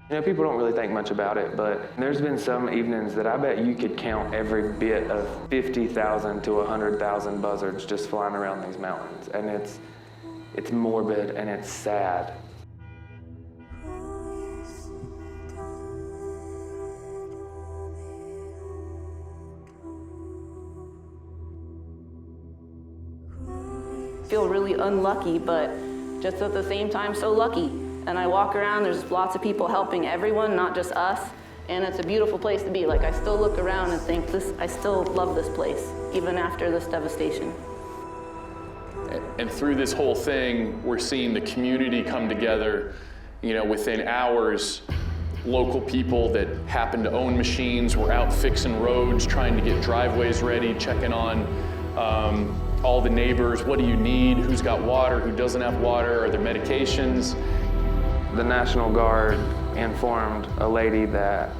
You know, people don't really think much about it, but there's been some evenings that I bet you could count every bit of 50,000 to 100,000 buzzards just flying around these mountains. And it's morbid and it's sad. I feel really unlucky, but just at the same time so lucky. And I walk around, there's lots of people helping everyone, not just us, and it's a beautiful place to be. Like, I still look around and think, I still love this place, even after this devastation. And through this whole thing, we're seeing the community come together, you know, within hours. Local people that happen to own machines were out fixing roads, trying to get driveways ready, checking on all the neighbors. What do you need? Who's got water? Who doesn't have water? Are there medications? The National Guard informed a lady that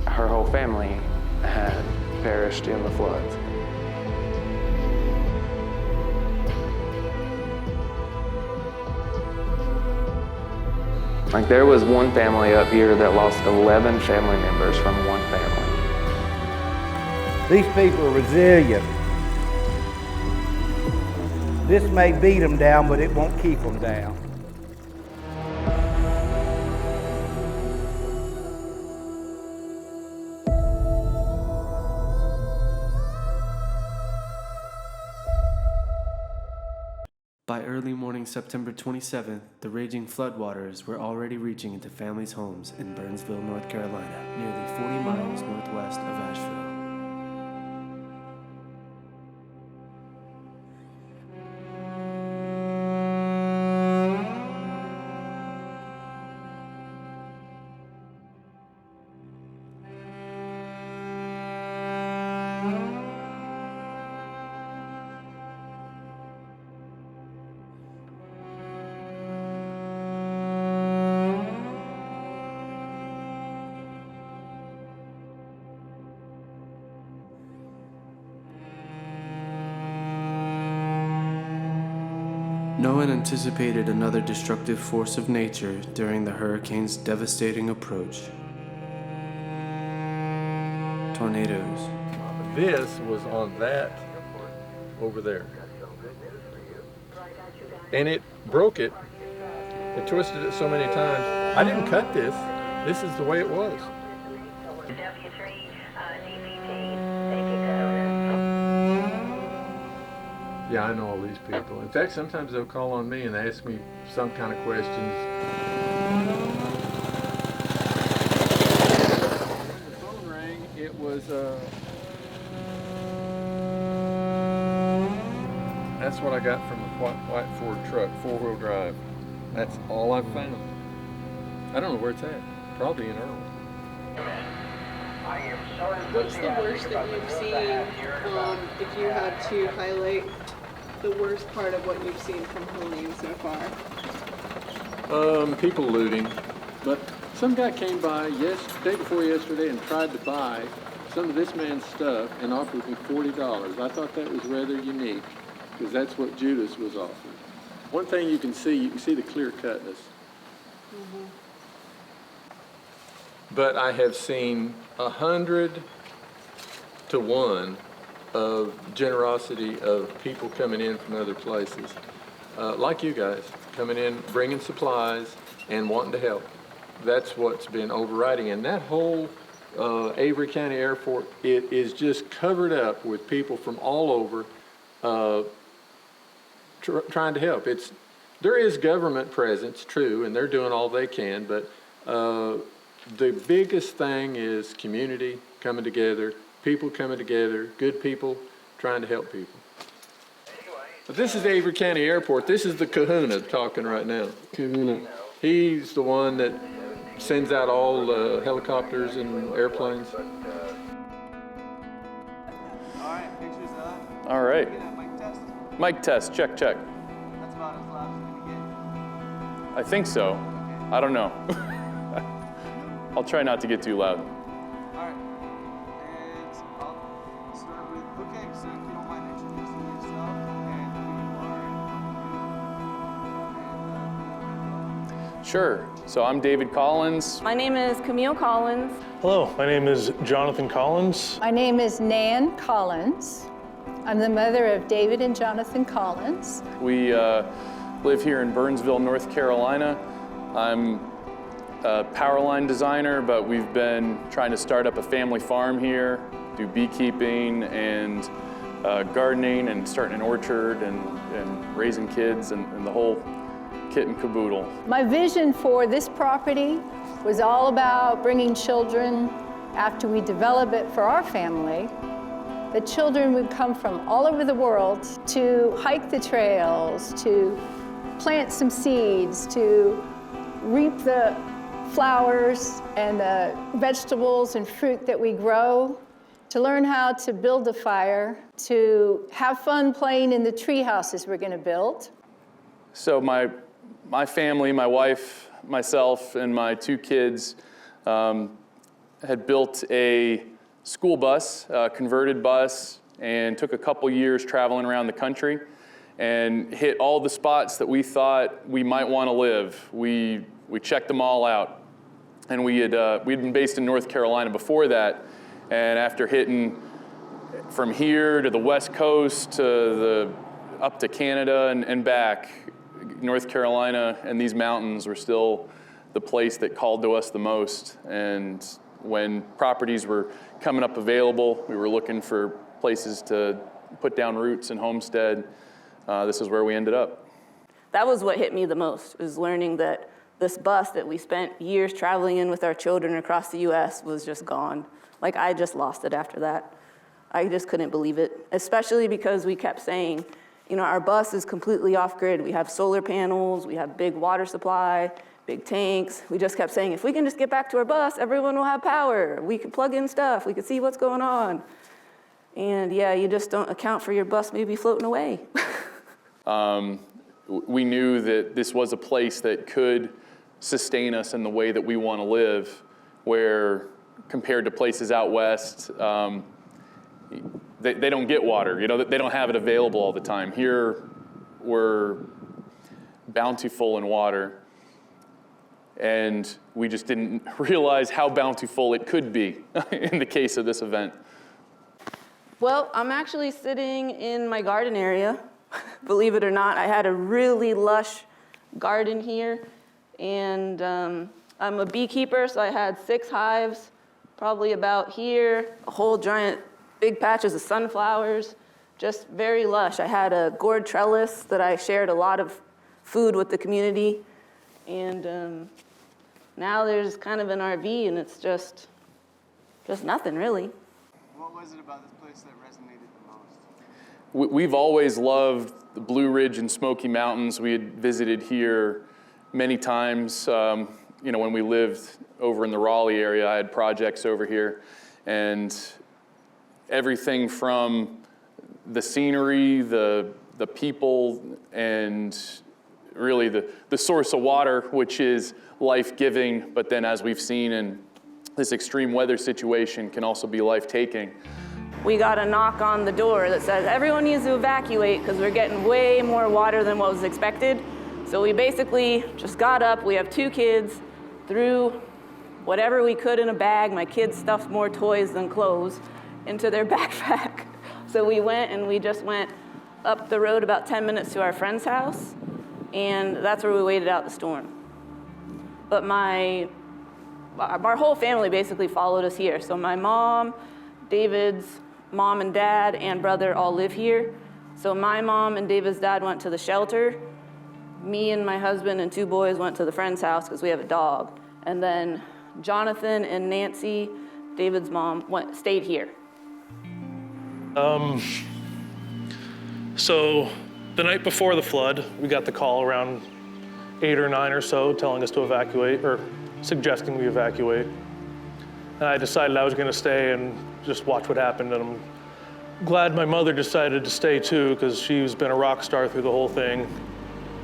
her whole family had perished in the floods. Like, there was one family up here that lost 11 family members from one family. These people are resilient. This may beat them down, but it won't keep them down. By early morning September 27th, the raging floodwaters were already reaching into families' homes in Burnsville, North Carolina, nearly 40 miles northwest of Asheville. No one anticipated another destructive force of nature during the hurricane's devastating approach. Tornadoes. This was on that over there. And it broke it. It twisted it so many times. I didn't cut this. This is the way it was. Yeah, I know all these people. In fact, sometimes they'll call on me and ask me some kind of questions. When the phone rang, it was, that's what I got from the white Ford truck, 4-wheel drive. That's all I've found. I don't know where it's at. Probably in Earl. What's the worst that you've seen, if you had to highlight the worst part of what you've seen from Helene so far? People looting. But some guy came by day before yesterday and tried to buy some of this man's stuff and offered me $40. I thought that was rather unique because that's what Judas was offered. One thing you can see the clear cutness. Mm-hmm. But I have seen 100 to 1 of generosity of people coming in from other places, like you guys, coming in, bringing supplies and wanting to help. That's what's been overriding. And that whole Avery County Airport, it is just covered up with people from all over trying to help. There is government presence, true, and they're doing all they can, but the biggest thing is community coming together, people coming together, good people trying to help people. But this is the Avery County Airport. This is the kahuna talking right now. Kahuna. He's the one that sends out all the helicopters and airplanes. All right, pictures up. All right. Mic test? Mic test, check. That's about as loud as it's gonna get. I think so. Okay. I don't know. I'll try not to get too loud. All right. And I'll start with, okay, so if you don't mind introducing yourself and who you are. Sure. So I'm David Collins. My name is Camille Collins. Hello, my name is Jonathan Collins. My name is Nan Collins. I'm the mother of David and Jonathan Collins. We live here in Burnsville, North Carolina. I'm a power line designer, but we've been trying to start up a family farm here, do beekeeping and gardening and starting an orchard and raising kids and the whole kit and caboodle. My vision for this property was all about bringing children, after we develop it for our family, the children would come from all over the world to hike the trails, to plant some seeds, to reap the flowers and the vegetables and fruit that we grow, to learn how to build a fire, to have fun playing in the tree houses we're going to build. So my family, my wife, myself, and my 2 kids had built a school bus, converted bus, and took a couple years traveling around the country and hit all the spots that we thought we might want to live. We checked them all out. And we'd been based in North Carolina before that, and after hitting from here to the West Coast to up to Canada and back, North Carolina and these mountains were still the place that called to us the most. And when properties were coming up available, we were looking for places to put down roots and homestead. This is where we ended up. That was what hit me the most, is learning that this bus that we spent years traveling in with our children across the US was just gone. Like, I just lost it after that. I just couldn't believe it, especially because we kept saying, you know, our bus is completely off grid. We have solar panels, we have big water supply, big tanks. We just kept saying, if we can just get back to our bus, everyone will have power. We can plug in stuff. We can see what's going on. And yeah, you just don't account for your bus maybe floating away. We knew that this was a place that could sustain us in the way that we want to live, where compared to places out west, they don't get water. You know, they don't have it available all the time. Here, we're bountiful in water. And we just didn't realize how bountiful it could be in the case of this event. Well, I'm actually sitting in my garden area. Believe it or not, I had a really lush garden here. And I'm a beekeeper, so I had 6 hives, probably about here, a whole giant, big patches of sunflowers, just very lush. I had a gourd trellis that I shared a lot of food with the community. And now there's kind of an RV, and it's just nothing, really. What was it about this place that resonated the most? We've always loved the Blue Ridge and Smoky Mountains. We had visited here many times. You know, when we lived over in the Raleigh area, I had projects over here. And everything from the scenery, the people, and really the source of water, which is life-giving, but then as we've seen in this extreme weather situation, can also be life-taking. We got a knock on the door that says everyone needs to evacuate because we're getting way more water than what was expected. So we basically just got up. We have 2 kids, threw whatever we could in a bag. My kids stuffed more toys than clothes into their backpack. So we went, and we just went up the road about 10 minutes to our friend's house, and that's where we waited out the storm. But our whole family basically followed us here. So my mom, David's mom and dad and brother all live here. So my mom and David's dad went to the shelter. Me and my husband and 2 boys went to the friend's house because we have a dog. And then Jonathan and Nancy, David's mom, stayed here. So the night before the flood, we got the call around 8 or 9 or so telling us to evacuate, or suggesting we evacuate. And I decided I was gonna stay and just watch what happened. And I'm glad my mother decided to stay too, because she's been a rock star through the whole thing,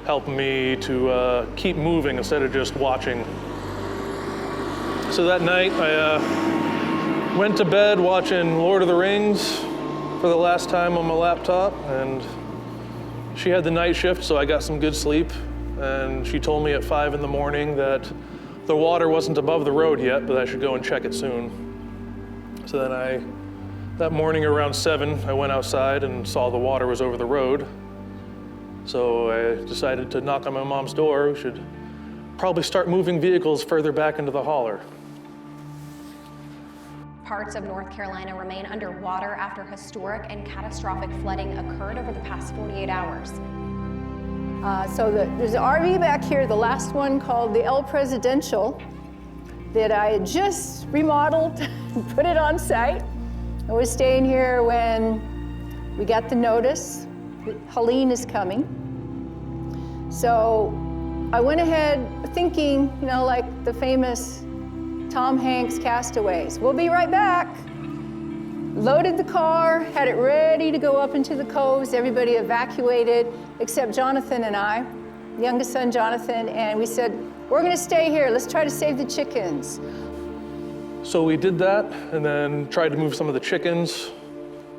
helping me to keep moving instead of just watching. So that night, I went to bed watching Lord of the Rings for the last time on my laptop, and she had the night shift, so I got some good sleep. And she told me at 5 in the morning that the water wasn't above the road yet, but I should go and check it soon. So then that morning around 7, I went outside and saw the water was over the road. So I decided to knock on my mom's door. We should probably start moving vehicles further back into the holler. Parts of North Carolina remain underwater after historic and catastrophic flooding occurred over the past 48 hours. There's an RV back here, the last one called the El Presidential, that I had just remodeled and put it on site. I was staying here when we got the notice that Helene is coming. So I went ahead thinking, like the famous Tom Hanks Castaways. We'll be right back. Loaded the car, had it ready to go up into the coves. Everybody evacuated except Jonathan and I, youngest son Jonathan, and we said, we're gonna stay here. Let's try to save the chickens. So we did that and then tried to move some of the chickens.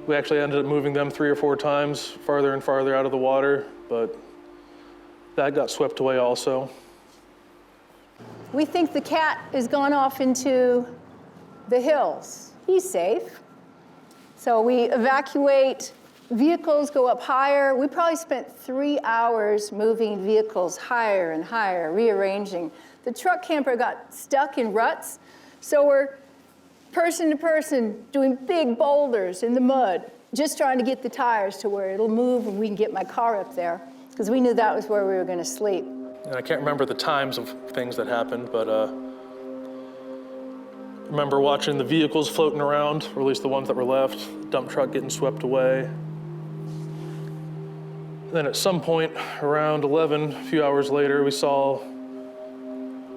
We actually ended up moving them 3 or 4 times farther and farther out of the water, but that got swept away also. We think the cat has gone off into the hills. He's safe. So we evacuate, vehicles go up higher. We probably spent 3 hours moving vehicles higher and higher, rearranging. The truck camper got stuck in ruts, so we're person to person doing big boulders in the mud, just trying to get the tires to where it'll move and we can get my car up there, because we knew that was where we were going to sleep. And I can't remember the times of things that happened, but remember watching the vehicles floating around, or at least the ones that were left, dump truck getting swept away. Then at some point, around 11, a few hours later, we saw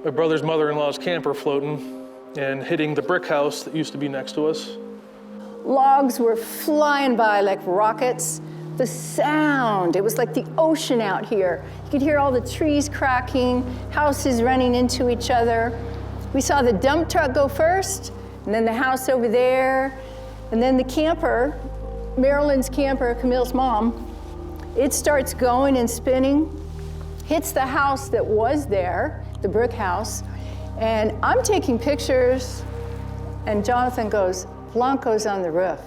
my brother's mother-in-law's camper floating and hitting the brick house that used to be next to us. Logs were flying by like rockets. The sound, it was like the ocean out here. You could hear all the trees cracking, houses running into each other. We saw the dump truck go first, and then the house over there, and then the camper, Marilyn's camper, Camille's mom, it starts going and spinning, hits the house that was there, the brick house, and I'm taking pictures, and Jonathan goes, Blanco's on the roof.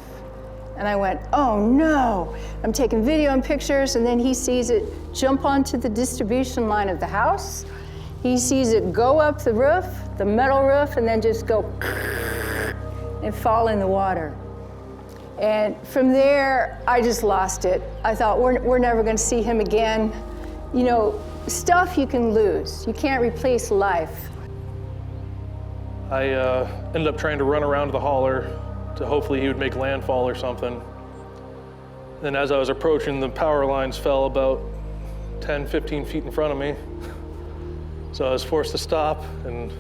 And I went, oh no. I'm taking video and pictures, and then he sees it jump onto the distribution line of the house. He sees it go up the roof, the metal roof, and then just go and fall in the water. And from there, I just lost it. I thought, we're never gonna see him again. Stuff you can lose. You can't replace life. I ended up trying to run around the holler to hopefully he would make landfall or something. Then as I was approaching, the power lines fell about 10, 15 feet in front of me. So I was forced to stop and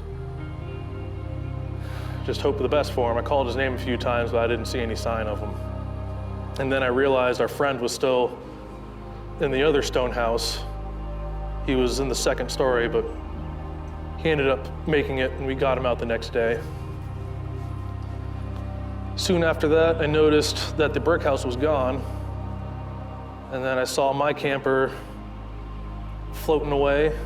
just hope for the best for him. I called his name a few times, but I didn't see any sign of him. And then I realized our friend was still in the other stone house. He was in the second story, but he ended up making it, and we got him out the next day. Soon after that, I noticed that the brick house was gone, and then I saw my camper floating away.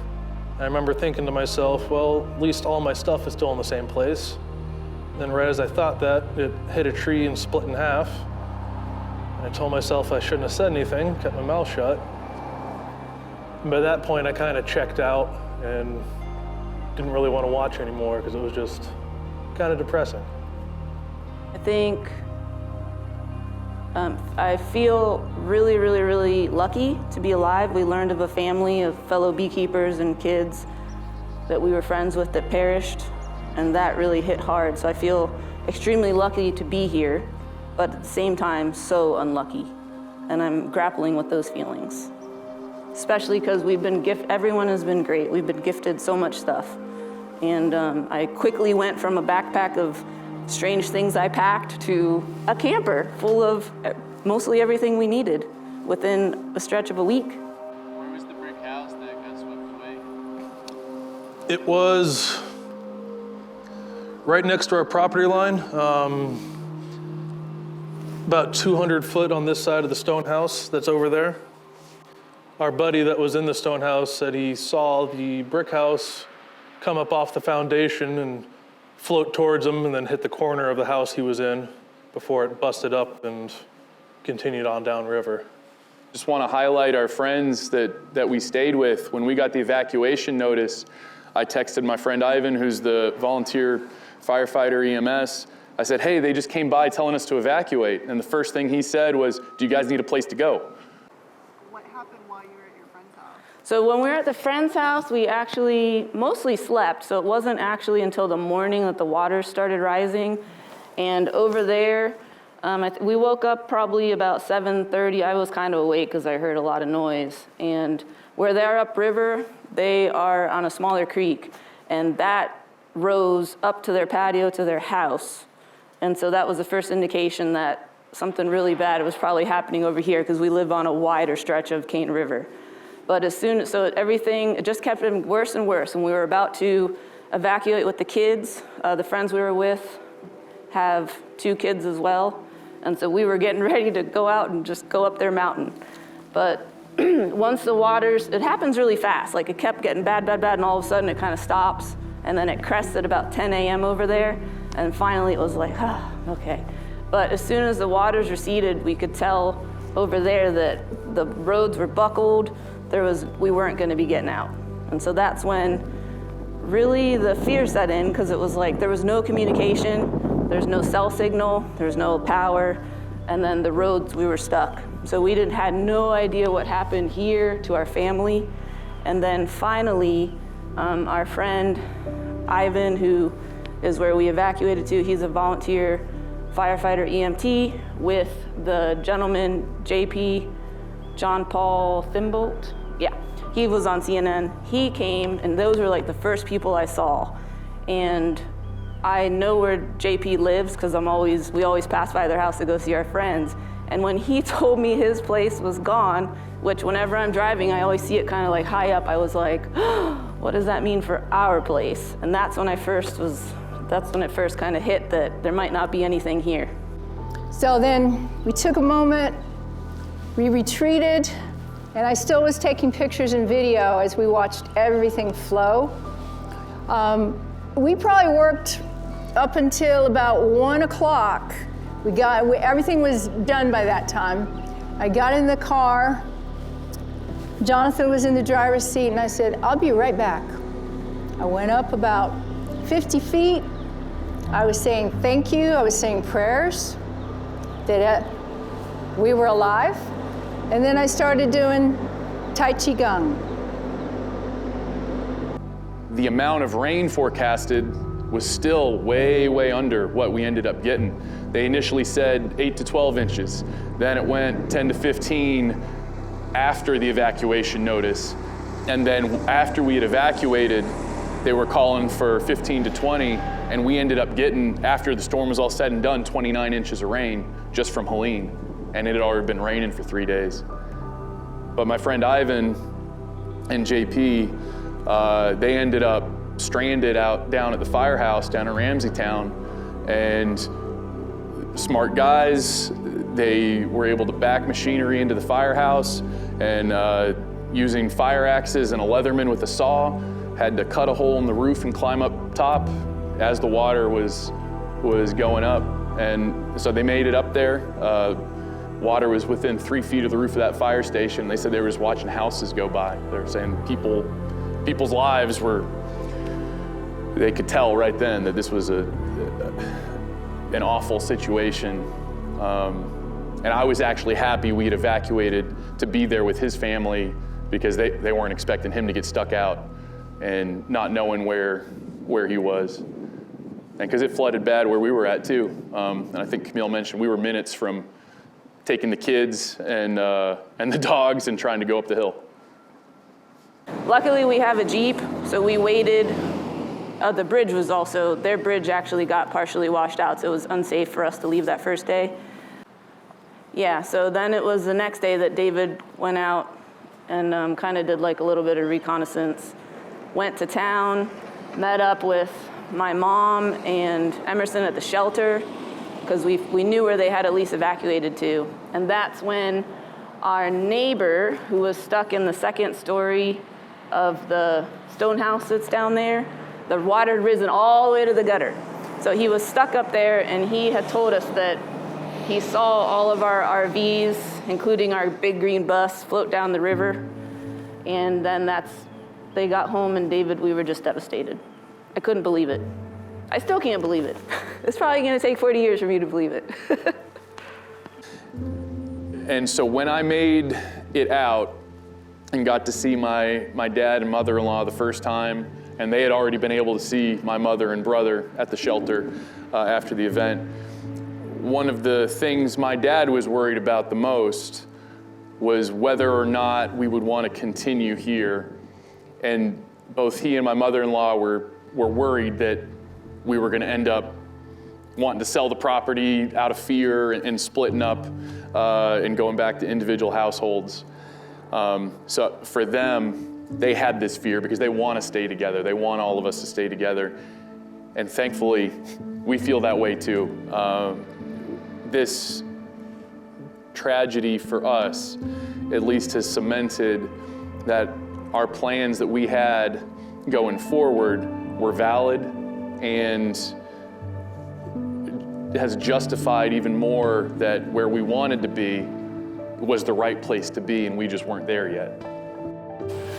I remember thinking to myself, well, at least all my stuff is still in the same place. And then right as I thought that, it hit a tree and split in half. And I told myself I shouldn't have said anything, kept my mouth shut. And by that point, I kind of checked out and didn't really want to watch anymore because it was just kind of depressing. I think I feel really, really, really lucky to be alive. We learned of a family of fellow beekeepers and kids that we were friends with that perished, and that really hit hard. So I feel extremely lucky to be here, but at the same time, so unlucky. And I'm grappling with those feelings, especially because everyone has been great. We've been gifted so much stuff. And I quickly went from a backpack of strange things I packed to a camper full of mostly everything we needed within a stretch of a week. Where was the brick house that got swept away? It was right next to our property line, about 200 foot on this side of the stone house that's over there. Our buddy that was in the stone house said he saw the brick house come up off the foundation and float towards him and then hit the corner of the house he was in before it busted up and continued on downriver. Just want to highlight our friends that we stayed with. When we got the evacuation notice, I texted my friend Ivan, who's the volunteer firefighter EMS. I said, hey, they just came by telling us to evacuate. And the first thing he said was, do you guys need a place to go? What happened while you were at your friend's house? So when we were at the friend's house, we actually mostly slept. So it wasn't actually until the morning that the water started rising. And over there, we woke up probably about 7:30. I was kind of awake because I heard a lot of noise. And where they're upriver, they are on a smaller creek. And that rose up to their patio to their house. And so that was the first indication that something really bad was probably happening over here because we live on a wider stretch of Cane River. But so everything, it just kept getting worse and worse. And we were about to evacuate with the kids. The friends we were with have 2 kids as well. And so we were getting ready to go out and just go up their mountain. But once the waters, it happens really fast. Like it kept getting bad, and all of a sudden it kind of stops. And then it crested about 10 a.m. over there. And finally it was like, okay. But as soon as the waters receded, we could tell over there that the roads were buckled. We weren't going to be getting out. And so that's when really the fear set in, because it was like there was no communication, there's no cell signal, there's no power, and then the roads, we were stuck. So we had no idea what happened here to our family. And then finally, our friend Ivan, who is where we evacuated to, he's a volunteer firefighter EMT with the gentleman, JP, John Paul Thimbolt. Yeah, he was on CNN. He came, and those were like the first people I saw. And I know where JP lives because we always pass by their house to go see our friends. And when he told me his place was gone, which whenever I'm driving, I always see it kind of like high up, I was like, what does that mean for our place? And that's when it first kind of hit that there might not be anything here. So then we took a moment, we retreated, and I still was taking pictures and video as we watched everything flow. We probably worked up until about 1 o'clock. Everything was done by that time. I got in the car, Jonathan was in the driver's seat, and I said, I'll be right back. I went up about 50 feet. I was saying thank you, I was saying prayers that we were alive. And then I started doing Tai Chi Gong. The amount of rain forecasted was still way, way under what we ended up getting. They initially said 8 to 12 inches. Then it went 10 to 15 after the evacuation notice. And then after we had evacuated, they were calling for 15 to 20, and we ended up getting, after the storm was all said and done, 29 inches of rain just from Helene, and it had already been raining for 3 days. But my friend Ivan and JP, they ended up stranded down at the firehouse down in Ramseytown, and smart guys, they were able to back machinery into the firehouse, and using fire axes and a Leatherman with a saw, had to cut a hole in the roof and climb up top as the water was going up. And so they made it up there. Water was within 3 feet of the roof of that fire station. They said they were just watching houses go by. They were saying people's lives they could tell right then that this was an awful situation. And I was actually happy we had evacuated to be there with his family, because they weren't expecting him to get stuck out and not knowing where he was. And because it flooded bad where we were at too. And I think Camille mentioned we were minutes from taking the kids and the dogs and trying to go up the hill. Luckily we have a Jeep, so we waited. The bridge was their bridge actually got partially washed out, so it was unsafe for us to leave that first day. Yeah, so then it was the next day that David went out and kind of did like a little bit of reconnaissance. Went to town, met up with my mom and Emerson at the shelter because we knew where they had at least evacuated to. And that's when our neighbor, who was stuck in the second story of the stone house that's down there, the water had risen all the way to the gutter. So he was stuck up there, and he had told us that he saw all of our RVs, including our big green bus, float down the river. And then they got home, and David, we were just devastated. I couldn't believe it. I still can't believe it. It's probably gonna take 40 years for me to believe it. And so when I made it out and got to see my dad and mother-in-law the first time, and they had already been able to see my mother and brother at the shelter after the event, one of the things my dad was worried about the most was whether or not we would want to continue here. And both he and my mother-in-law were worried that we were going to end up wanting to sell the property out of fear and splitting up and going back to individual households. So for them, they had this fear because they want to stay together. They want all of us to stay together. And thankfully, we feel that way too. This tragedy for us, at least, has cemented that our plans that we had going forward were valid and has justified even more that where we wanted to be was the right place to be, and we just weren't there yet.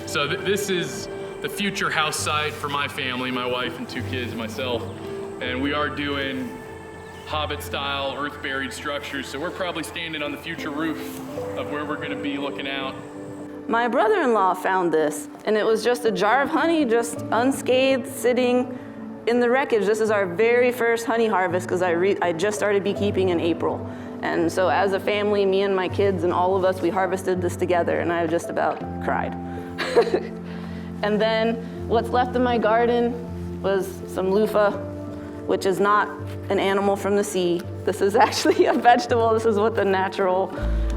So this is the future house site for my family, my wife and 2 kids, myself, and we are doing Hobbit-style, earth-buried structures, so we're probably standing on the future roof of where we're gonna be looking out. My brother-in-law found this, and it was just a jar of honey, just unscathed, sitting in the wreckage. This is our very first honey harvest because I just started beekeeping in April. And so as a family, me and my kids and all of us, we harvested this together, and I just about cried. And then what's left of my garden was some loofah, which is not an animal from the sea. This is actually a vegetable. This is what the natural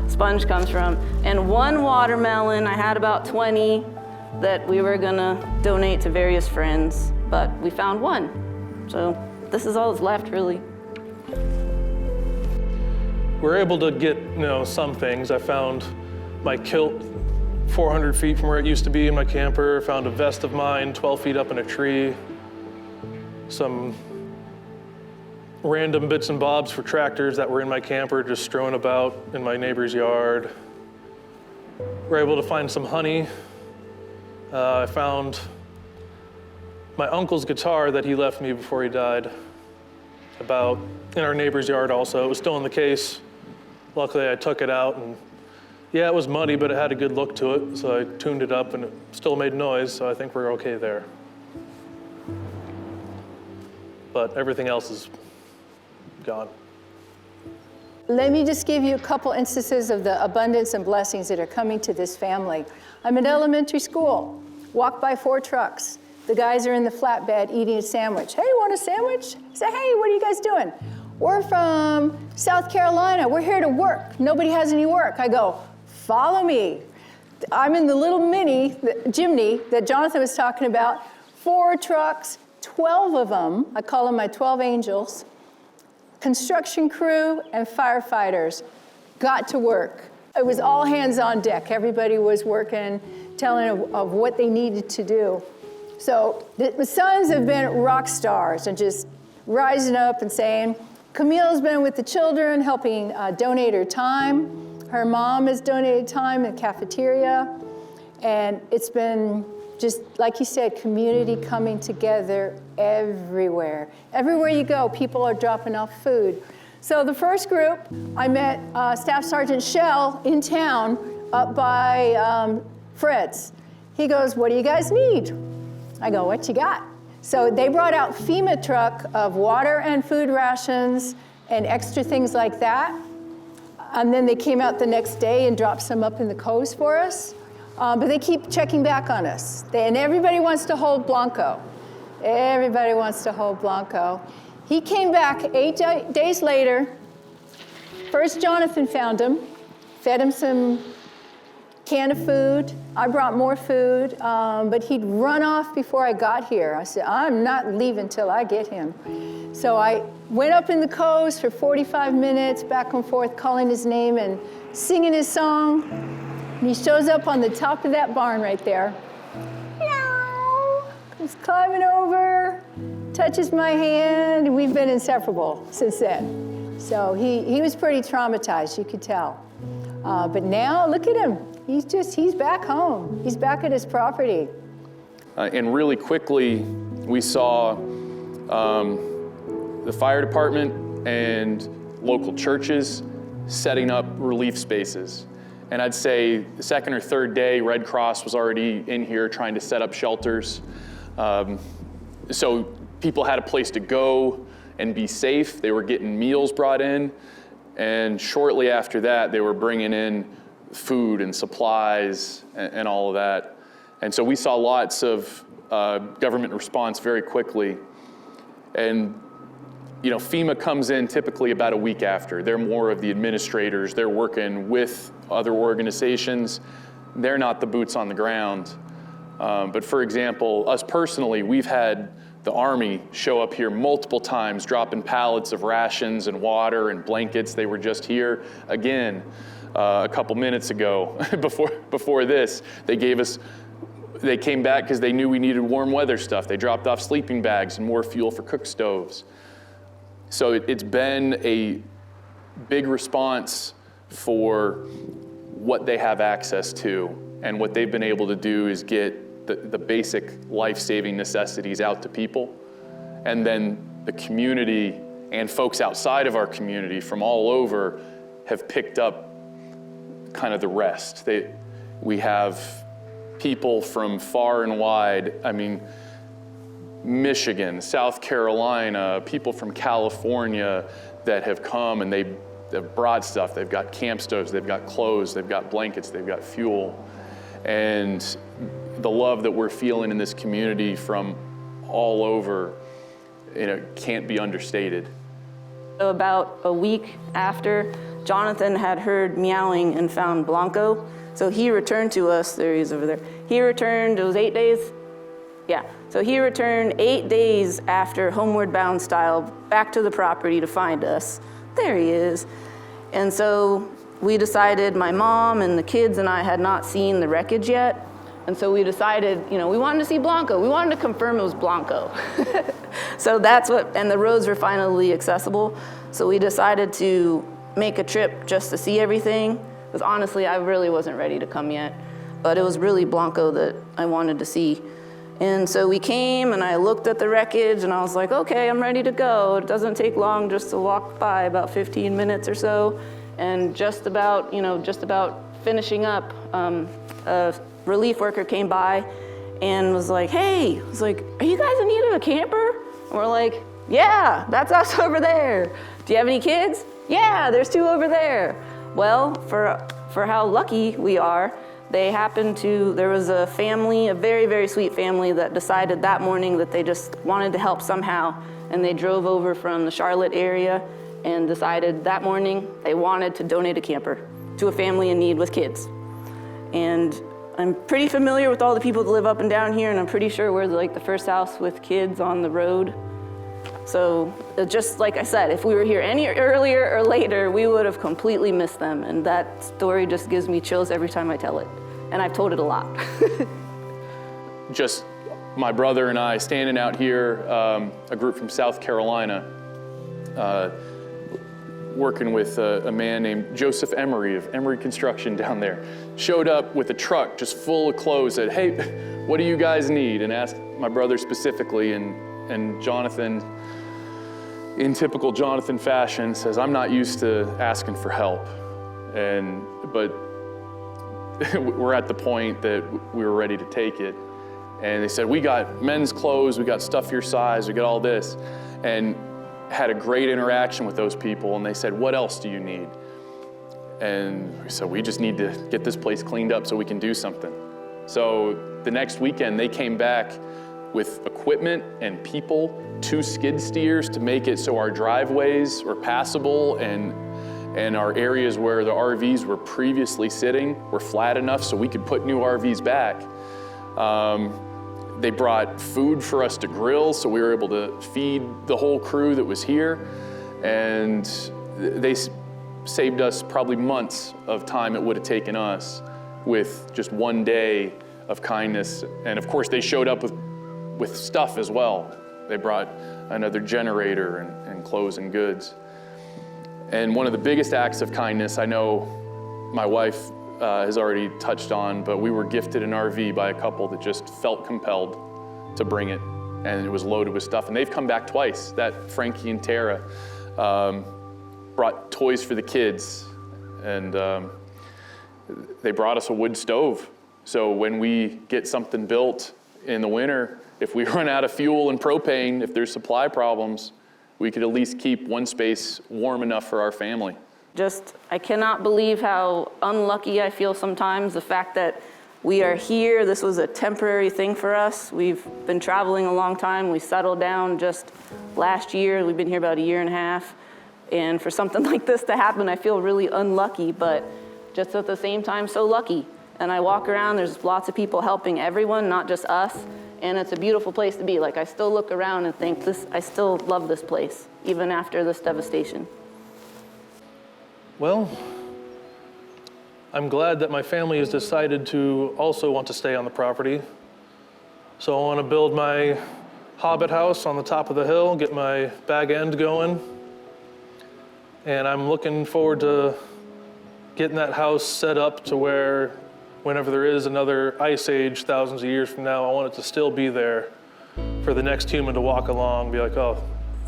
sponge comes from. And 1 watermelon. I had about 20 that we were gonna donate to various friends, but we found 1. So this is all that's left, really. We're able to get, some things. I found my kilt 400 feet from where it used to be in my camper. Found a vest of mine 12 feet up in a tree. Some random bits and bobs for tractors that were in my camper just strewn about in my neighbor's yard. We're able to find some honey. I found my uncle's guitar that he left me before he died about in our neighbor's yard also. It was still in the case. Luckily I took it out, and yeah, it was muddy, but it had a good look to it, so I tuned it up and it still made noise, so I think we're okay there. But everything else is gone. Let me just give you a couple instances of the abundance and blessings that are coming to this family. I'm at elementary school, walk by 4 trucks. The guys are in the flatbed eating a sandwich. Hey, want a sandwich? I say, hey, what are you guys doing? We're from South Carolina. We're here to work. Nobody has any work. I go, follow me. I'm in the little mini chimney that Jonathan was talking about. 4 trucks, 12 of them, I call them my 12 angels, construction crew and firefighters got to work. It was all hands on deck. Everybody was working, telling of what they needed to do. So the sons have been rock stars and just rising up and saying, Camille's been with the children, helping donate her time. Her mom has donated time in the cafeteria. And it's been just, like you said, community coming together everywhere. Everywhere you go, people are dropping off food. So the first group, I met Staff Sergeant Shell in town up by Fred's. He goes, what do you guys need? I go, what you got? So they brought out FEMA truck of water and food rations and extra things like that. And then they came out the next day and dropped some up in the coast for us. But they keep checking back on us. And everybody wants to hold Blanco. Everybody wants to hold Blanco. He came back 8 days later. First, Jonathan found him, fed him some can of food. I brought more food, but he'd run off before I got here. I said, I'm not leaving till I get him. So I went up in the coast for 45 minutes, back and forth, calling his name and singing his song. And he shows up on the top of that barn right there. Meow. Comes climbing over, touches my hand, and we've been inseparable since then. So he was pretty traumatized, you could tell. But now, look at him. He's back home. He's back at his property. And really quickly, we saw the fire department and local churches setting up relief spaces. And I'd say the second or third day, Red Cross was already in here trying to set up shelters. So people had a place to go and be safe. They were getting meals brought in. And shortly after that, they were bringing in food and supplies and all of that. And so we saw lots of government response very quickly. And FEMA comes in typically about a week after. They're more of the administrators. They're working with other organizations. They're not the boots on the ground. But for example, us personally, we've had the Army show up here multiple times, dropping pallets of rations and water and blankets. They were just here again a couple minutes ago before this. They came back because they knew we needed warm weather stuff. They dropped off sleeping bags and more fuel for cook stoves. So it's been a big response for what they have access to, and what they've been able to do is get the basic life-saving necessities out to people. And then the community and folks outside of our community from all over have picked up kind of the rest. We have people from far and wide, Michigan, South Carolina, people from California that have come, and they've brought stuff. They've got camp stoves, they've got clothes, they've got blankets, they've got fuel. And the love that we're feeling in this community from all over, can't be understated. So about a week after, Jonathan had heard meowing and found Blanco. So he returned to us. There he is over there. He returned, it was 8 days? Yeah. So he returned 8 days after Homeward Bound style back to the property to find us. There he is. And so we decided, my mom and the kids and I had not seen the wreckage yet. And so we decided, we wanted to see Blanco. We wanted to confirm it was Blanco. So and the roads were finally accessible. So we decided to make a trip just to see everything. Because honestly, I really wasn't ready to come yet. But it was really Blanco that I wanted to see. And so we came and I looked at the wreckage and I was like, okay, I'm ready to go. It doesn't take long just to walk by, about 15 minutes or so. And just about finishing up, a relief worker came by and was like, hey, are you guys in need of a camper? And we're like, yeah, that's us over there. Do you have any kids? Yeah, there's 2 over there. Well, for how lucky we are, there was a family, a very, very sweet family that decided that morning that they just wanted to help somehow. And they drove over from the Charlotte area and decided that morning they wanted to donate a camper to a family in need with kids. And I'm pretty familiar with all the people that live up and down here, and I'm pretty sure we're the first house with kids on the road. So just like I said, if we were here any earlier or later, we would have completely missed them. And that story just gives me chills every time I tell it. And I've told it a lot. Just my brother and I standing out here, a group from South Carolina, working with a man named Joseph Emery of Emery Construction down there, showed up with a truck just full of clothes, said, hey, what do you guys need? And asked my brother specifically, and Jonathan, in typical Jonathan fashion, says, I'm not used to asking for help. But we're at the point that we were ready to take it. And they said, we got men's clothes, we got stuff your size, we got all this. And had a great interaction with those people, and they said, what else do you need? And we said, we just need to get this place cleaned up so we can do something. So the next weekend, they came back with equipment and people, 2 skid steers to make it so our driveways were passable, and and our areas where the RVs were previously sitting were flat enough so we could put new RVs back. They brought food for us to grill, so we were able to feed the whole crew that was here, and they saved us probably months of time it would have taken us with just one day of kindness. And of course, they showed up with stuff as well. They brought another generator and clothes and goods. And one of the biggest acts of kindness, I know my wife has already touched on, but we were gifted an RV by a couple that just felt compelled to bring it, and it was loaded with stuff. And they've come back twice. That Frankie and Tara brought toys for the kids, and they brought us a wood stove. So when we get something built in the winter, if we run out of fuel and propane, if there's supply problems, we could at least keep one space warm enough for our family. I cannot believe how unlucky I feel sometimes. The fact that we are here, this was a temporary thing for us. We've been traveling a long time. We settled down just last year. We've been here about a year and a half. And for something like this to happen, I feel really unlucky, but just at the same time, so lucky. And I walk around, there's lots of people helping everyone, not just us. And it's a beautiful place to be. Like, I still look around and think, I still love this place, even after this devastation. Well, I'm glad that my family has decided to also want to stay on the property. So I want to build my hobbit house on the top of the hill, get my bag end going. And I'm looking forward to getting that house set up to where whenever there is another ice age thousands of years from now, I want it to still be there for the next human to walk along, be like, oh,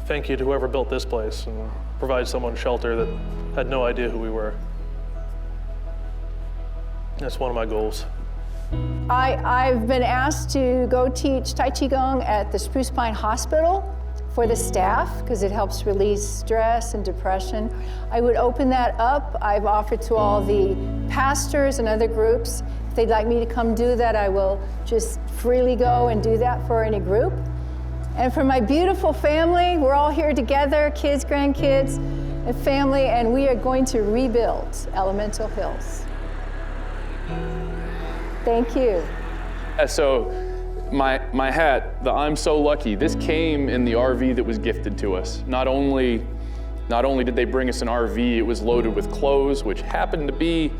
thank you to whoever built this place, and provide someone shelter that had no idea who we were. That's one of my goals. I've been asked to go teach Tai Chi Gong at the Spruce Pine Hospital for the staff, because it helps release stress and depression. I would open that up. I've offered to all the pastors and other groups, if they'd like me to come do that, I will just freely go and do that for any group. And for my beautiful family, we're all here together, kids, grandkids, and family, and we are going to rebuild Elemental Hills. Thank you. So my hat, the I'm so lucky, this came in the RV that was gifted to us. Not only did they bring us an RV, it was loaded with clothes, which happened to be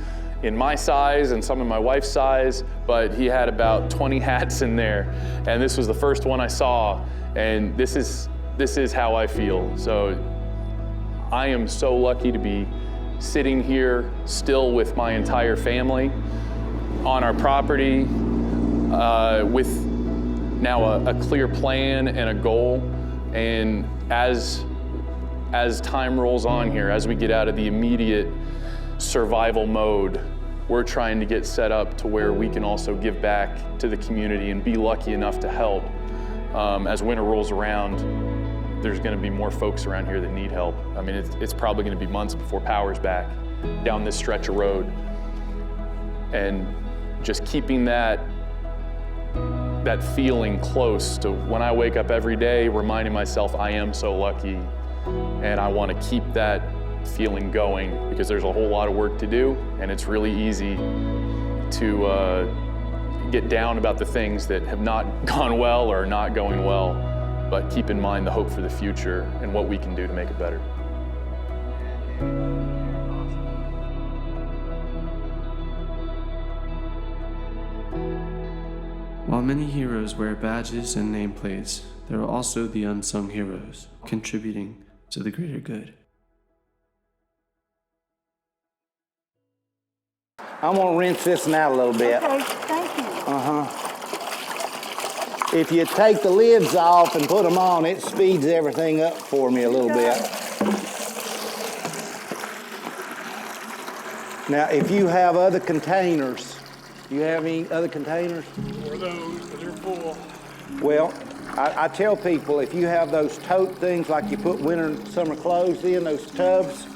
in my size and some in my wife's size, but he had about 20 hats in there. And this was the first one I saw, and this is how I feel. So I am so lucky to be sitting here still with my entire family on our property, with now a clear plan and a goal. And as time rolls on here, as we get out of the immediate survival mode, we're trying to get set up to where we can also give back to the community and be lucky enough to help. As winter rolls around, there's gonna be more folks around here that need help. I mean, it's probably gonna be months before power's back down this stretch of road. And just keeping that feeling close to when I wake up every day, reminding myself I am so lucky, and I want to keep that feeling going, because there's a whole lot of work to do, and it's really easy to get down about the things that have not gone well or are not going well, but keep in mind the hope for the future and what we can do to make it better. While many heroes wear badges and nameplates, there are also the unsung heroes, contributing to the greater good. I'm gonna rinse this one out a little bit. Okay, thank you. If you take the lids off and put them on, it speeds everything up for me a little bit. Now, if you have other containers, do you have any other containers? Or those, but they're full. Well, I tell people, if you have those tote things like you put winter and summer clothes in, those tubs,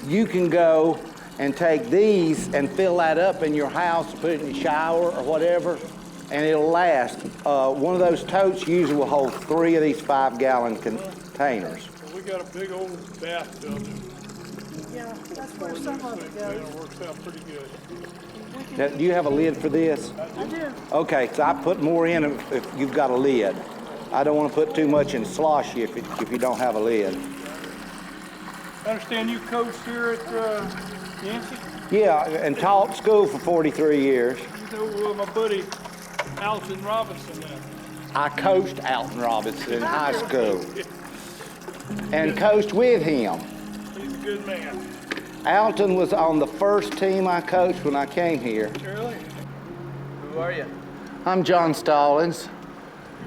you can go and take these and fill that up in your house, put it in your shower or whatever, and it'll last. One of those totes usually will hold 3 of these 5-gallon containers. We got a big old bathtub. Yeah, that's where some of it goes. It works out pretty good. Now, do you have a lid for this? I do. Okay, so I put more in if you've got a lid. I don't want to put too much in sloshy if you don't have a lid. I understand you coached here at Yancey? Yeah, and taught school for 43 years. You know my buddy Alton Robinson then? I coached Alton Robinson in high school and coached with him. He's a good man. Alton was on the first team I coached when I came here. Really? Who are you? I'm John Stallings.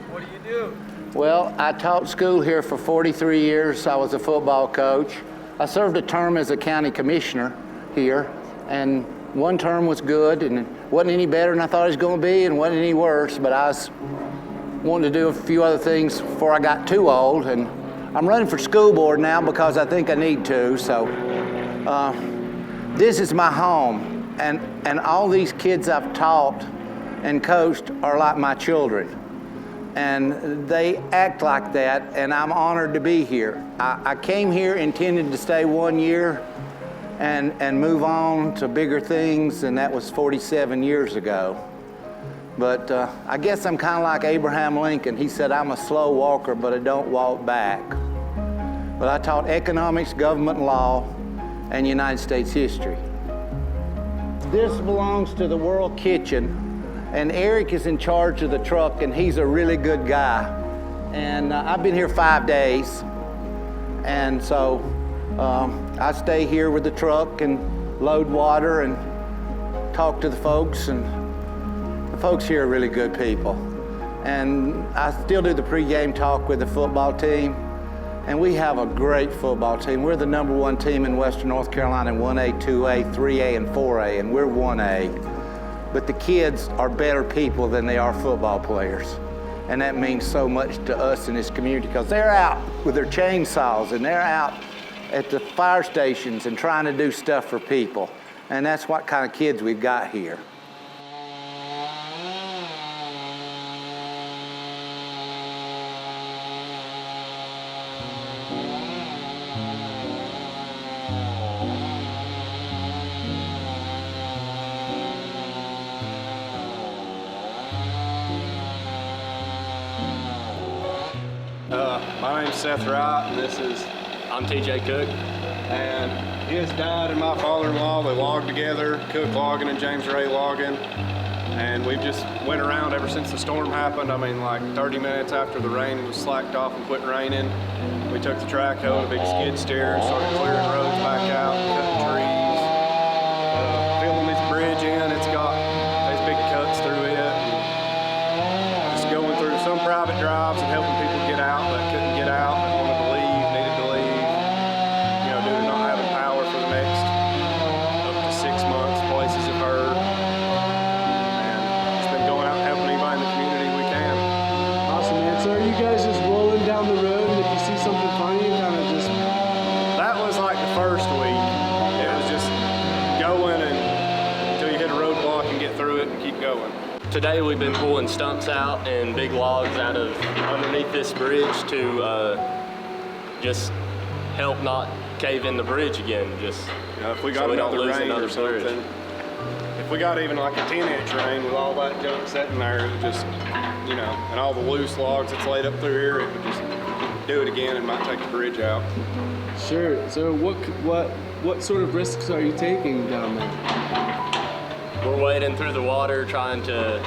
What do you do? Well, I taught school here for 43 years. I was a football coach. I served a term as a county commissioner here, and one term was good and it wasn't any better than I thought it was going to be and wasn't any worse, but I was wanting to do a few other things before I got too old, and I'm running for school board now because I think I need to, so this is my home, and all these kids I've taught and coached are like my children, and they act like that, and I'm honored to be here. I came here intending to stay 1 year and move on to bigger things, and that was 47 years ago. But I guess I'm kind of like Abraham Lincoln. He said, I'm a slow walker, but I don't walk back. But I taught economics, government law, and United States history. This belongs to the World Kitchen, and Eric is in charge of the truck, and he's a really good guy. And I've been here 5 days, and so I stay here with the truck and load water and talk to the folks, and the folks here are really good people. And I still do the pregame talk with the football team, and we have a great football team. We're the #1 team in Western North Carolina in 1A, 2A, 3A, and 4A, and we're 1A. But the kids are better people than they are football players. And that means so much to us in this community because they're out with their chainsaws and they're out at the fire stations and trying to do stuff for people. And that's what kind of kids we've got here. My name's Seth Wright, and I'm TJ Cook. And his dad and my father-in-law, they logged together, Cook Logging and James Ray Logging. And we've just went around ever since the storm happened. I mean, like 30 minutes after the rain was slacked off and quit raining, we took the track hoe, a big skid steer, and started clearing roads back out, cutting trees, filling this bridge in. It's got these big cuts through it, and just going through some private drives and helping people get out that couldn't get out, that wanted to leave, needed to leave, you know, due to not having power for the next up to 6 months. Places have heard. So are you guys just rolling down the road, and if you see something funny, you kind of just... That was like the first week. It was just going until you hit a roadblock and get through it and keep going. Today we've been pulling stumps out and big logs out of underneath this bridge to just help not cave in the bridge again. Just if we got so we don't lose rain another or something, bridge. if we got even like a 10-inch rain with all that junk sitting there, it would just, you know, and all the loose logs that's laid up through here, it would just do it again and might take the bridge out. Sure. So what sort of risks are you taking down there? We're wading through the water, trying to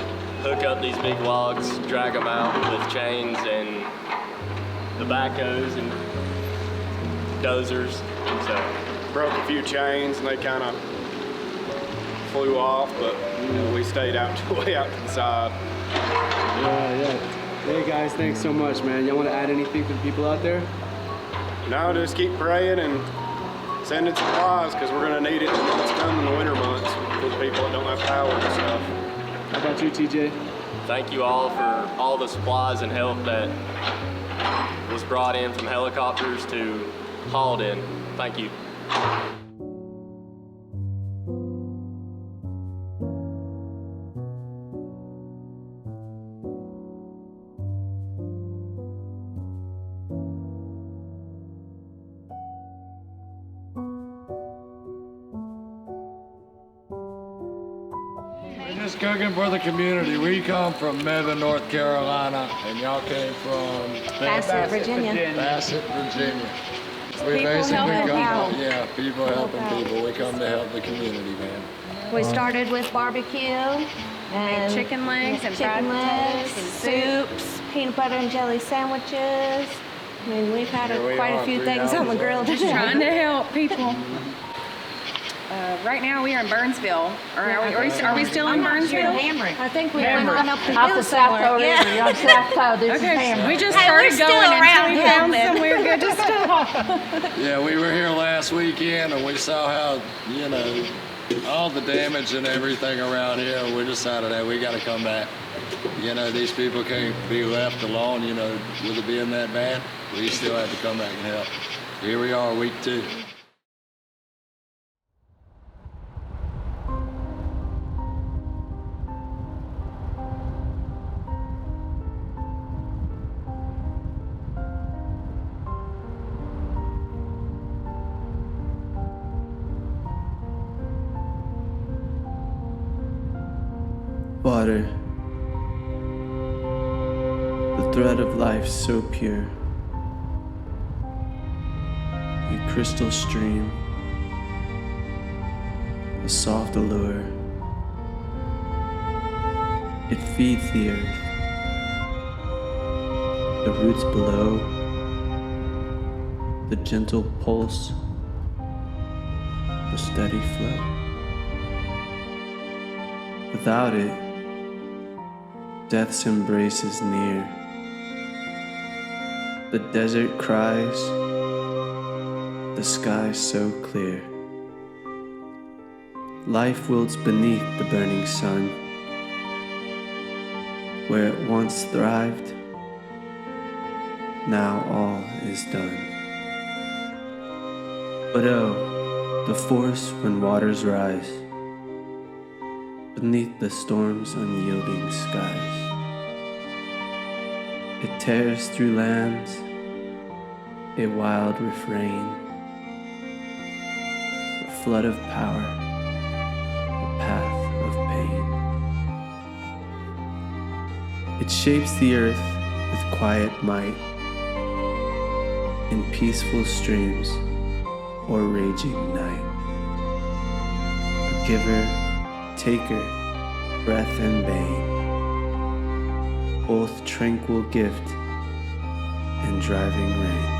hook up these big logs, drag them out with chains and the backhoes and dozers. So broke a few chains and they kind of flew off, but we stayed out way out to the side. Yeah. Hey guys, thanks so much, man. Y'all want to add anything for the people out there? No, just keep praying and sending supplies because we're going to need it when it's coming in the winter months for the people that don't have power and stuff. How about you, TJ? Thank you all for all the supplies and help that was brought in from helicopters to hauled in. Thank you. cooking for the community. We come from Mebane, North Carolina, and y'all came from Bassett, Virginia. Bassett, Virginia. We People basically helping come, people. yeah, people helping people. We come to help the community, man. We started with barbecue and chicken legs and chicken fried legs, potatoes soups, peanut butter and jelly sandwiches. I mean, we've had quite a few 3 things on the hours grill Just today. trying to help people. Right now we are in Burnsville. Are we still in Burnsville? I think we went on up the Off hill the South somewhere. River. Yeah. You're on South Side. This is Okay, Hammer. we just Hey, started we're still going around until we found helping. somewhere good to stop. Yeah, we were here last weekend, and we saw how, all the damage and everything around here. We decided that we got to come back. These people can't be left alone, with it being that bad. We still have to come back and help. Here we are, week 2. Water, the thread of life so pure, a crystal stream, a soft allure. It feeds the earth, the roots below, the gentle pulse, the steady flow. Without it, death's embrace is near. The desert cries, the sky so clear. Life wilts beneath the burning sun, where it once thrived, now all is done. But oh, the force when waters rise, beneath the storm's unyielding skies. It tears through lands, a wild refrain, a flood of power, a path of pain. It shapes the earth with quiet might, in peaceful streams or raging night. A giver, taker, breath and bane, both tranquil gift and driving rain.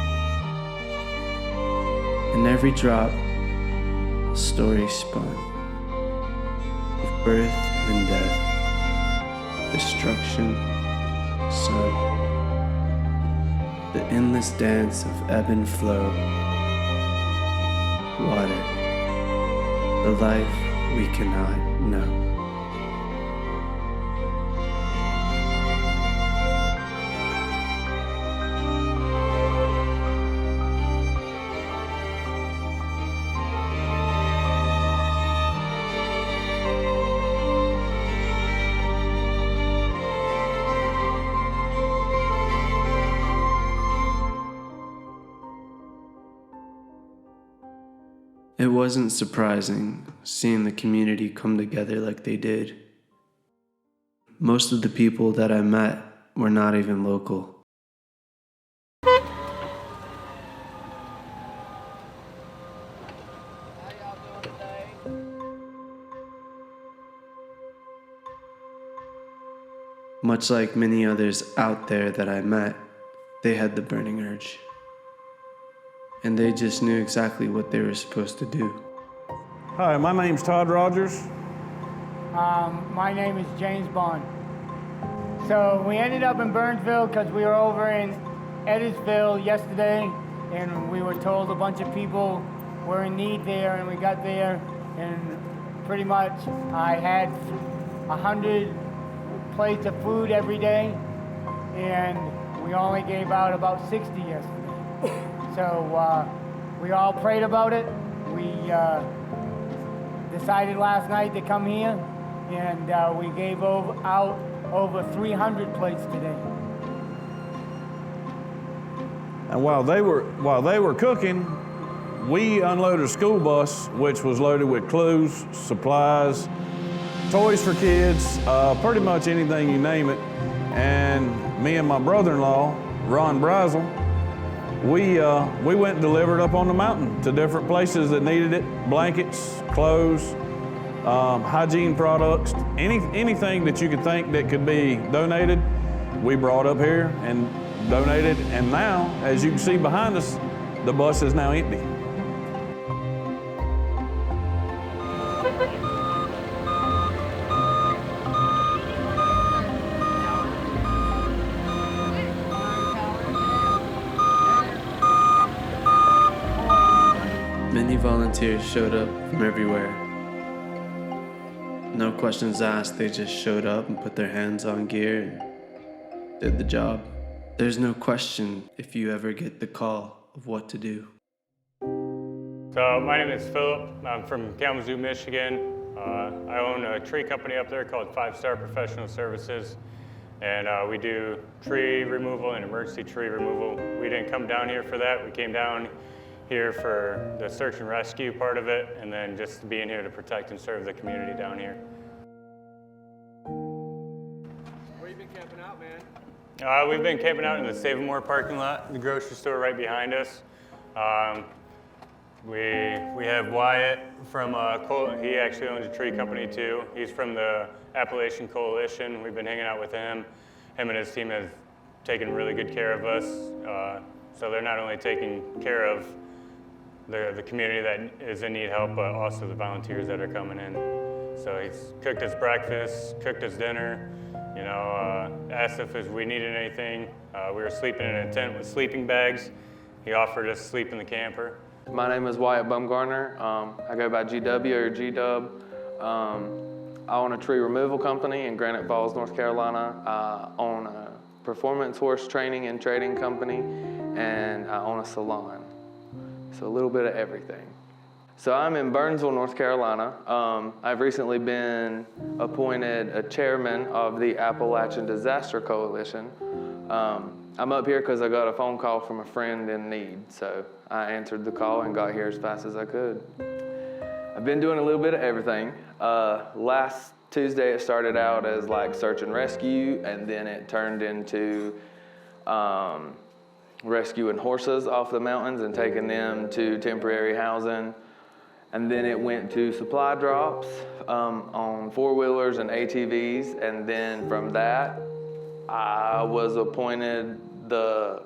In every drop, a story spun of birth and death, destruction, sun, the endless dance of ebb and flow, water, the life we cannot know. It wasn't surprising seeing the community come together like they did. Most of the people that I met were not even local. Much like many others out there that I met, they had the burning urge. And they just knew exactly what they were supposed to do. Hi, my name's Todd Rogers. My name is James Bond. So we ended up in Burnsville because we were over in Edwardsville yesterday, and we were told a bunch of people were in need there, and we got there, and pretty much I had 100 plates of food every day, and we only gave out about 60 yesterday. So we all prayed about it. We decided last night to come here, and we gave out over 300 plates today. And while they were cooking, we unloaded a school bus, which was loaded with clothes, supplies, toys for kids, pretty much anything you name it. And me and my brother-in-law, Ron Brazel, we went and delivered up on the mountain to different places that needed it, blankets, clothes, hygiene products, anything that you could think that could be donated, we brought up here and donated. And now, as you can see behind us, the bus is now empty. Many volunteers showed up from everywhere. No questions asked, they just showed up and put their hands on gear and did the job. There's no question if you ever get the call of what to do. So my name is Philip. I'm from Kalamazoo, Michigan. I own a tree company up there called 5 Star Professional Services, and we do tree removal and emergency tree removal. We didn't come down here for that. We came down here for the search and rescue part of it, and then just being here to protect and serve the community down here. Where you been camping out, man? We've been camping out in the Save More parking lot, the grocery store right behind us. We have Wyatt from, he actually owns a tree company too. He's from the Appalachian Coalition. We've been hanging out with him. Him and his team have taken really good care of us. So they're not only taking care of the community that is in need of help, but also the volunteers that are coming in. So he's cooked us breakfast, cooked us dinner, you know, asked if we needed anything. We were sleeping in a tent with sleeping bags. He offered us to sleep in the camper. My name is Wyatt Bumgarner. I go by GW or G-Dub. I own a tree removal company in Granite Falls, North Carolina. I own a performance horse training and trading company, and I own a salon. So a little bit of everything. So I'm in Burnsville, North Carolina. I've recently been appointed a chairman of the Appalachian Disaster Coalition. I'm up here because I got a phone call from a friend in need. So I answered the call and got here as fast as I could. I've been doing a little bit of everything. Last Tuesday it started out as like search and rescue, and then it turned into rescuing horses off the mountains and taking them to temporary housing. And then it went to supply drops on 4-wheelers and ATVs. And then from that, I was appointed the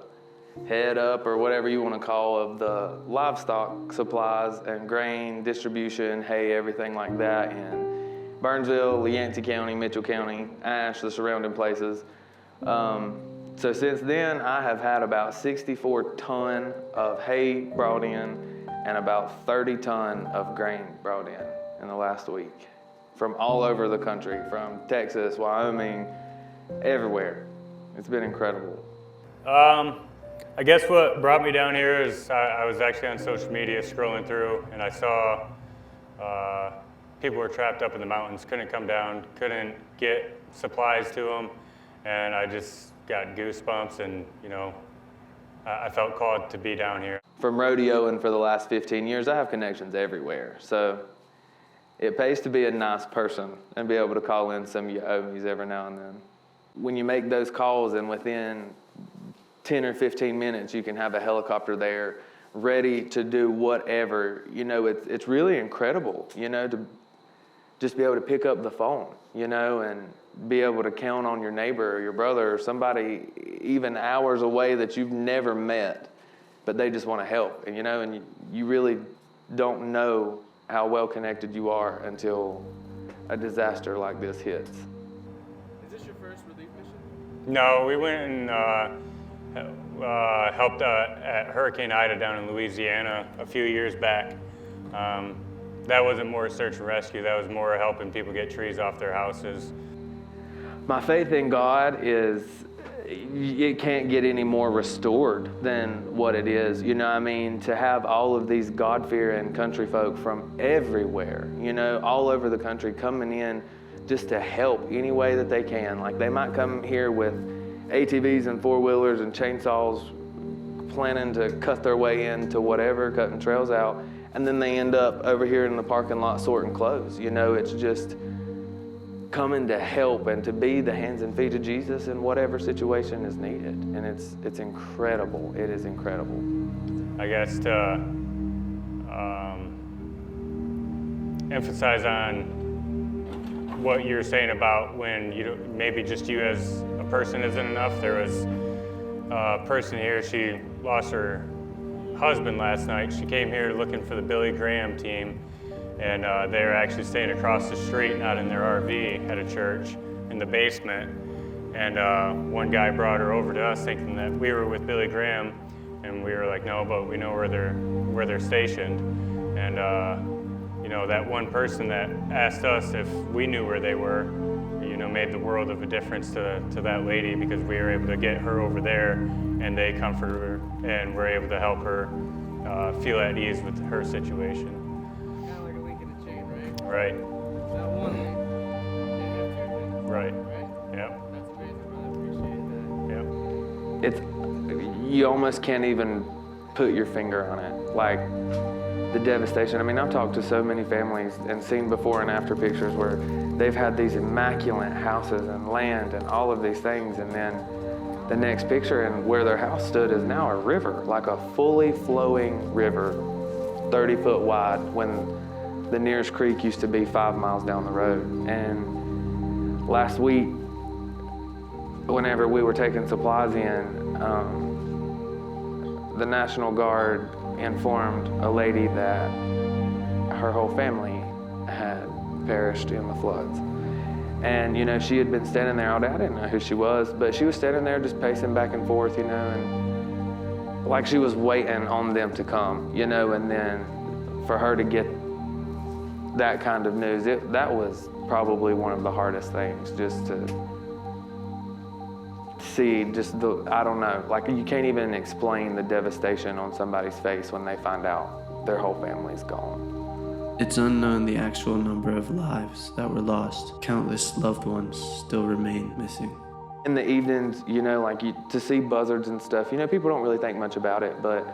head up, or whatever you want to call, of the livestock supplies and grain distribution, hay, everything like that in Burnsville, Yancey County, Mitchell County, Ash, the surrounding places. So since then, I have had about 64 ton of hay brought in and about 30 ton of grain brought in the last week from all over the country, from Texas, Wyoming, everywhere. It's been incredible. I guess what brought me down here is I was actually on social media scrolling through, and I saw people were trapped up in the mountains, couldn't come down, couldn't get supplies to them, and I just got goosebumps, and you know, I felt called to be down here. From rodeoing for the last 15 years, I have connections everywhere. So it pays to be a nice person and be able to call in some of your homies every now and then. When you make those calls and within 10 or 15 minutes, you can have a helicopter there ready to do whatever, you know, it's really incredible, you know, to just be able to pick up the phone, you know, and be able to count on your neighbor or your brother or somebody even hours away that you've never met, but they just want to help. And, you know, and you really don't know how well connected you are until a disaster like this hits. Is this your first relief mission? No, we went and helped at Hurricane Ida down in Louisiana a few years back. That wasn't more search and rescue, that was more helping people get trees off their houses. My faith in God is, it can't get any more restored than what it is. You know what I mean? To have all of these God-fearing country folk from everywhere, you know, all over the country coming in just to help any way that they can. Like they might come here with ATVs and 4-wheelers and chainsaws planning to cut their way into whatever, cutting trails out, and then they end up over here in the parking lot sorting clothes. You know, it's just, coming to help and to be the hands and feet of Jesus in whatever situation is needed. And it's incredible. It is incredible. I guess to emphasize on what you're saying about when maybe just you as a person isn't enough. There was a person here, she lost her husband last night. She came here looking for the Billy Graham team, and they were actually staying across the street, not in their RV at a church in the basement. And one guy brought her over to us thinking that we were with Billy Graham, and we were like, no, but we know where they're stationed. And that one person that asked us if we knew where they were, made the world of a difference to that lady, because we were able to get her over there, and they comforted her, and were able to help her feel at ease with her situation. Kind of like a link in a chain, right? Right. That one link. Right. Right? Yep. That's amazing, brother. Appreciate that. Yep. You almost can't even put your finger on it. Like the devastation. I mean, I've talked to so many families and seen before and after pictures where they've had these immaculate houses and land and all of these things, and then the next picture and where their house stood is now a river, like a fully flowing river, 30 foot wide, when the nearest creek used to be 5 miles down the road. And last week, whenever we were taking supplies in, the National Guard informed a lady that her whole family had perished in the floods. And, she had been standing there all day. I didn't know who she was, but she was standing there just pacing back and forth, and like she was waiting on them to come, and then for her to get that kind of news, that was probably one of the hardest things, just to see I don't know, like you can't even explain the devastation on somebody's face when they find out their whole family's gone. It's unknown the actual number of lives that were lost. Countless loved ones still remain missing. In the evenings, to see buzzards and stuff, people don't really think much about it, but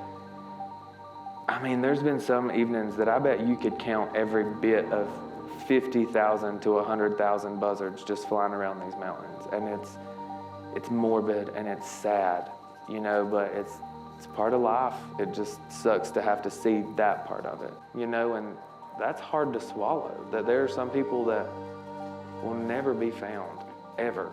I mean, there's been some evenings that I bet you could count every bit of 50,000 to 100,000 buzzards just flying around these mountains. And it's morbid and it's sad, but it's part of life. It just sucks to have to see that part of it, and that's hard to swallow, that there are some people that will never be found, ever.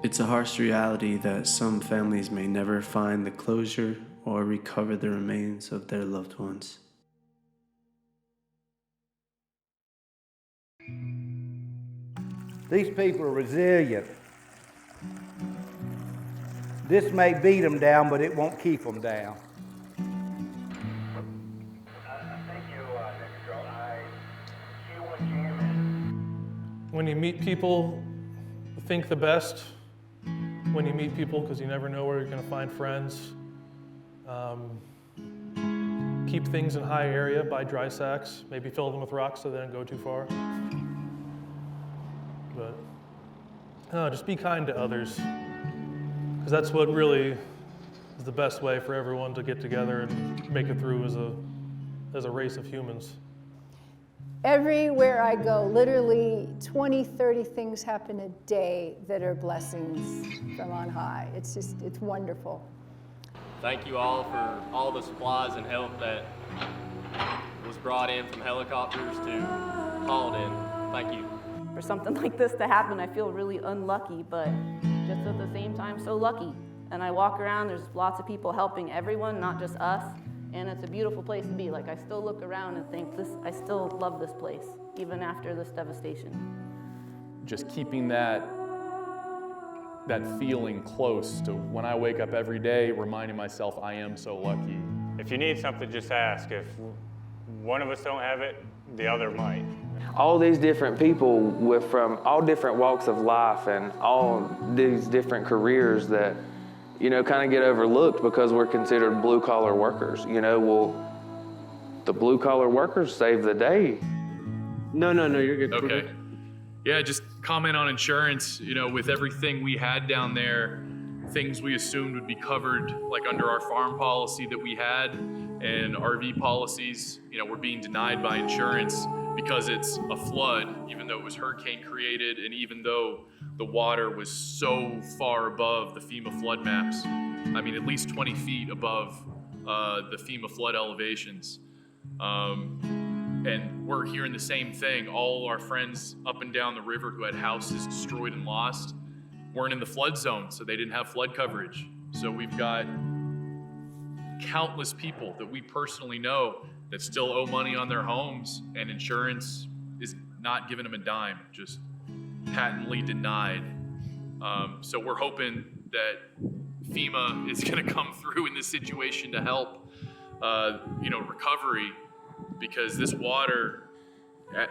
It's a harsh reality that some families may never find the closure or recover the remains of their loved ones. These people are resilient. This may beat them down, but it won't keep them down. When you meet people, think the best when you meet people, because you never know where you're going to find friends. Keep things in high area, buy dry sacks, maybe fill them with rocks so they don't go too far. But just be kind to others, because that's what really is the best way for everyone to get together and make it through as a race of humans. Everywhere I go, literally 20, 30 things happen a day that are blessings from on high. It's wonderful. Thank you all for all the supplies and help that was brought in from helicopters to hauled in. Thank you. For something like this to happen, I feel really unlucky, but just at the same time, so lucky. And I walk around, there's lots of people helping everyone, not just us. And it's a beautiful place to be. Like, I still look around and think, I still love this place, even after this devastation. Just keeping that feeling close to when I wake up every day, reminding myself I am so lucky. If you need something, just ask. If one of us don't have it, the other might. All these different people from all different walks of life and all these different careers that kind of get overlooked because we're considered blue-collar workers. Well, the blue-collar workers save the day. No, you're good. Okay. Yeah, just comment on insurance. You know, with everything we had down there, things we assumed would be covered, like under our farm policy that we had and RV policies, you know, we're being denied by insurance because it's a flood, even though it was hurricane created and even though the water was so far above the FEMA flood maps. I mean, at least 20 feet above the FEMA flood elevations. And we're hearing the same thing. All our friends up and down the river who had houses destroyed and lost weren't in the flood zone, so they didn't have flood coverage. So we've got countless people that we personally know that still owe money on their homes, and insurance is not giving them a dime, just patently denied. So we're hoping that FEMA is gonna come through in this situation to help, recovery, because this water,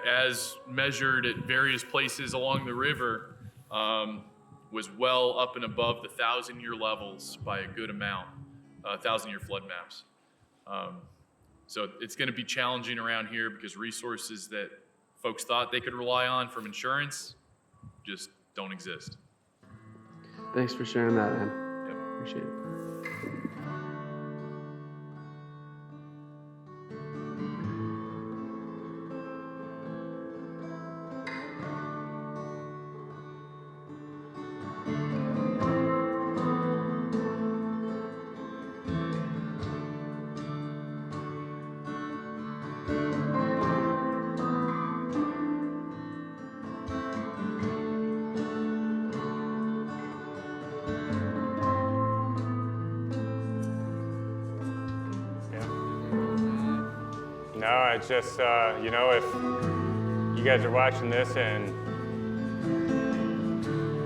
as measured at various places along the river, was well up and above the 1,000-year levels by a good amount, 1,000-year flood maps. So it's going to be challenging around here because resources that folks thought they could rely on from insurance just don't exist. Thanks for sharing that, man. Yep. Appreciate it. No, it's just, if you guys are watching this and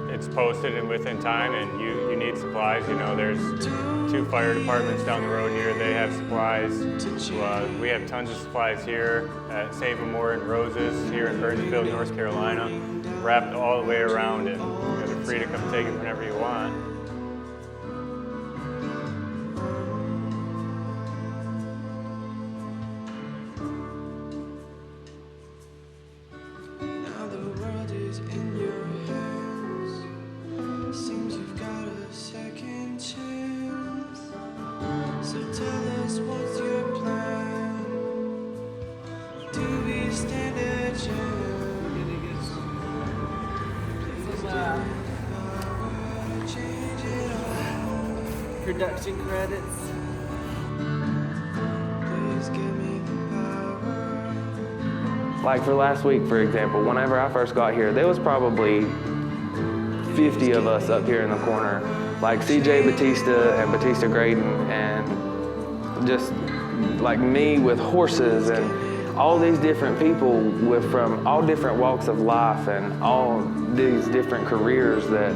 it's posted and within time and you need supplies, there's 2 fire departments down the road here. They have supplies. We have tons of supplies here at Save a More and Roses here in Burnsville, North Carolina, wrapped all the way around it. You guys are free to come take it whenever you want. Production credits. Like for last week, for example, whenever I first got here, there was probably 50 of us up here in the corner, like CJ Batista and Batista Graydon, and just like me with horses and all these different people from all different walks of life and all these different careers that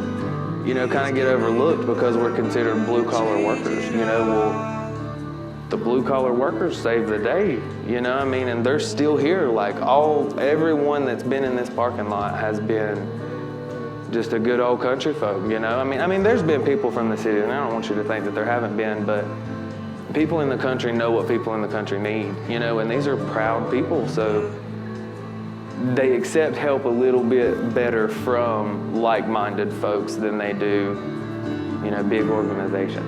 kind of get overlooked because we're considered blue-collar workers. The blue-collar workers save the day, and they're still here. Like everyone that's been in this parking lot has been just a good old country folk, I mean, there's been people from the city, and I don't want you to think that there haven't been, but people in the country know what people in the country need, and these are proud people, so they accept help a little bit better from like-minded folks than they do, big organizations.